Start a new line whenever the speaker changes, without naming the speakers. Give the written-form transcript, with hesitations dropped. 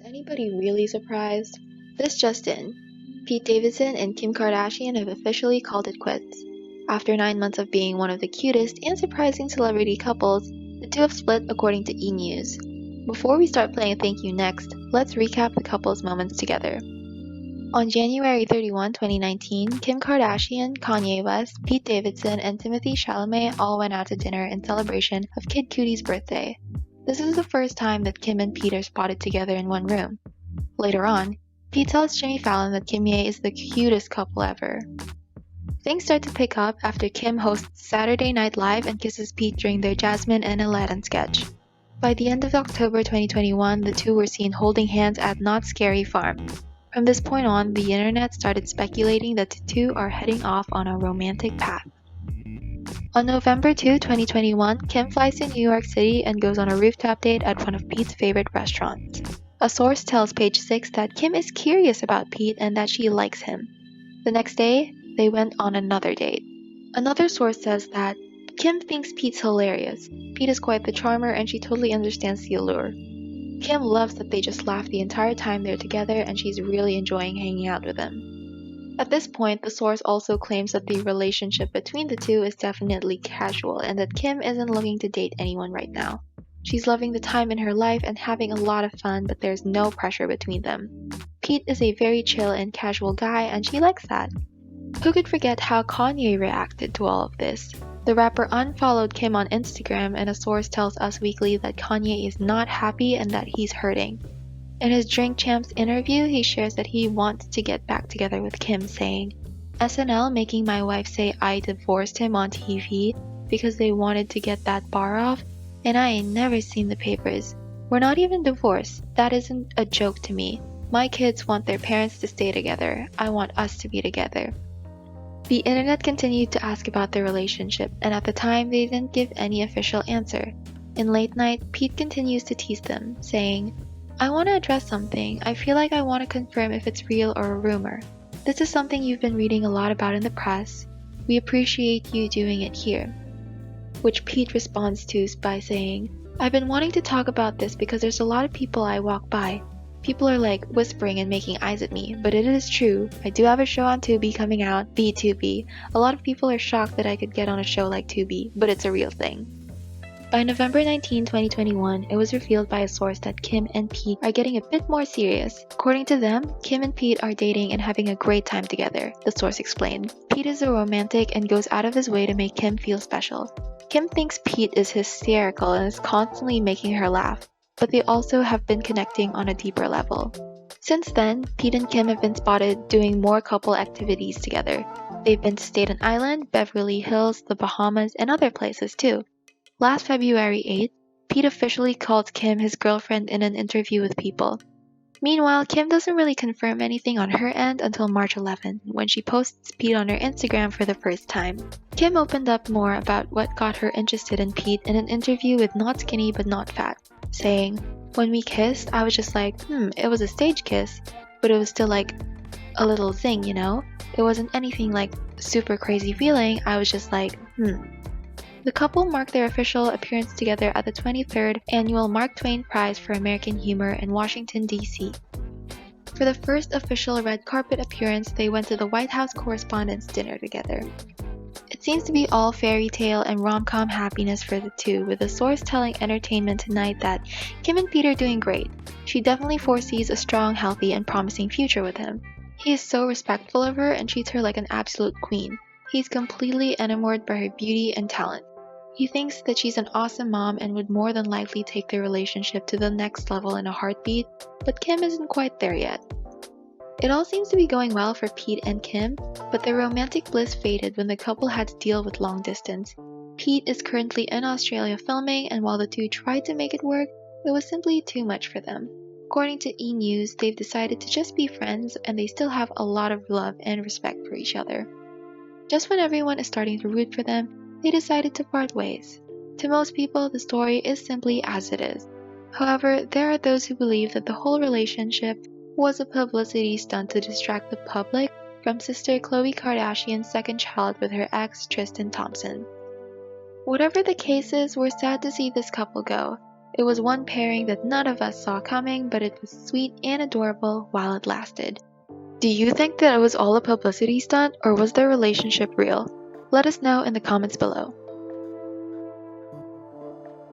Anybody really surprised? This just in. Pete Davidson and Kim Kardashian have officially called it quits. After 9 months of being one of the cutest and surprising celebrity couples, the two have split according to E! News. Before we start playing Thank You Next, let's recap the couple's moments together. On January 31, 2019, Kim Kardashian, Kanye West, Pete Davidson, and Timothée Chalamet all went out to dinner in celebration of Kid Cudi's birthday. This is the first time that Kim and Pete are spotted together in one room. Later on, Pete tells Jimmy Fallon that Kim Ye is the cutest couple ever. Things start to pick up after Kim hosts Saturday Night Live and kisses Pete during their Jasmine and Aladdin sketch. By the end of October 2021, the two were seen holding hands at Not Scary Farm. From this point on, the internet started speculating that the two are heading off on a romantic path. On November 2, 2021, Kim flies to New York City and goes on a rooftop date at one of Pete's favorite restaurants. A source tells Page 6 that Kim is curious about Pete and that she likes him. The next day, they went on another date. Another source says that Kim thinks Pete's hilarious. Pete is quite the charmer and she totally understands the allure. Kim loves that they just laugh the entire time they're together and she's really enjoying hanging out with him. At this point, the source also claims that the relationship between the two is definitely casual and that Kim isn't looking to date anyone right now. She's loving the time in her life and having a lot of fun, but there's no pressure between them. Pete is a very chill and casual guy and she likes that. Who could forget how Kanye reacted to all of this? The rapper unfollowed Kim on Instagram and a source tells Us Weekly that Kanye is not happy and that he's hurting. In his Drink Champs interview, he shares that he wants to get back together with Kim, saying, SNL making my wife say I divorced him on TV because they wanted to get that bar off, and I ain't never seen the papers. We're not even divorced. That isn't a joke to me. My kids want their parents to stay together. I want us to be together. The internet continued to ask about their relationship, and at the time they didn't give any official answer. In late night, Pete continues to tease them, saying, I want to address something. I feel like I want to confirm if it's real or a rumor. This is something you've been reading a lot about in the press. We appreciate you doing it here. Which Pete responds to by saying, I've been wanting to talk about this because there's a lot of people I walk by. People are like whispering and making eyes at me, but it is true. I do have a show on Tubi coming out, B2B. A lot of people are shocked that I could get on a show like Tubi, but it's a real thing. By November 19, 2021, it was revealed by a source that Kim and Pete are getting a bit more serious. According to them, Kim and Pete are dating and having a great time together, the source explained. Pete is a romantic and goes out of his way to make Kim feel special. Kim thinks Pete is hysterical and is constantly making her laugh, but they also have been connecting on a deeper level. Since then, Pete and Kim have been spotted doing more couple activities together. They've been to Staten Island, Beverly Hills, the Bahamas, and other places too. Last February 8th, Pete officially called Kim his girlfriend in an interview with People. Meanwhile, Kim doesn't really confirm anything on her end until March 11, when she posts Pete on her Instagram for the first time. Kim opened up more about what got her interested in Pete in an interview with Not Skinny But Not Fat, saying, when we kissed, I was just like, it was a stage kiss, but it was still like a little thing, you know? It wasn't anything like super crazy feeling, I was just like, The couple marked their official appearance together at the 23rd annual Mark Twain Prize for American Humor in Washington, D.C. For the first official red carpet appearance, they went to the White House Correspondents' Dinner together. It seems to be all fairy tale and rom-com happiness for the two, with the source telling Entertainment Tonight that Kim and Pete are doing great. She definitely foresees a strong, healthy, and promising future with him. He is so respectful of her and treats her like an absolute queen. He's completely enamored by her beauty and talent. He thinks that she's an awesome mom and would more than likely take their relationship to the next level in a heartbeat, but Kim isn't quite there yet. It all seems to be going well for Pete and Kim, but their romantic bliss faded when the couple had to deal with long distance. Pete is currently in Australia filming, and while the two tried to make it work, it was simply too much for them. According to E! News, they've decided to just be friends, and they still have a lot of love and respect for each other. Just when everyone is starting to root for them, they decided to part ways. To most people, the story is simply as it is. However, there are those who believe that the whole relationship was a publicity stunt to distract the public from sister Khloe Kardashian's second child with her ex Tristan Thompson. Whatever the case is, we're sad to see this couple go. It was one pairing that none of us saw coming, but it was sweet and adorable while it lasted. Do you think that it was all a publicity stunt, or was their relationship real? Let us know in the comments below.